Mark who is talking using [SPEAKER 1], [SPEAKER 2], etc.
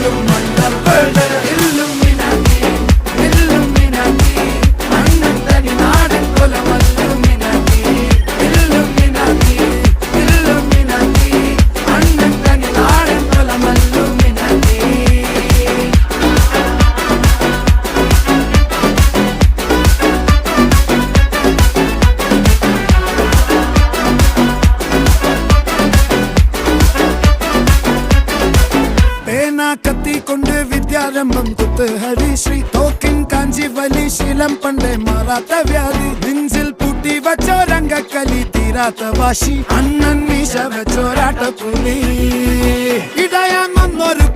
[SPEAKER 1] പോലും മണ്ടപ്പേട് Illuminati Illuminati അണ്ണൻ തനി നാടൻ കൊലമല്ലുമിനാറ്റി ഇല്ലുമിനാറ്റി ഇല്ലുമിനാറ്റി അണ്ണൻ തനി നാടൻ കൊലമല്ലുമിനാറ്റി. കത്തി കൊണ്ട് വിദ്യാരംഭം കുത്ത് ഹരിശ്രീ തോക്കിൻ കാഞ്ചി വലി ശീലം പണ്ടേ മാറാത്ത വ്യാധി നെഞ്ചിൽ പൂട്ടി വച്ചോരംഗക്കലി തീരാത്ത വാശി അണ്ണൻ മീശ വെച്ചോരാട്ട പുലി ഇടയാൻ വന്നൊരു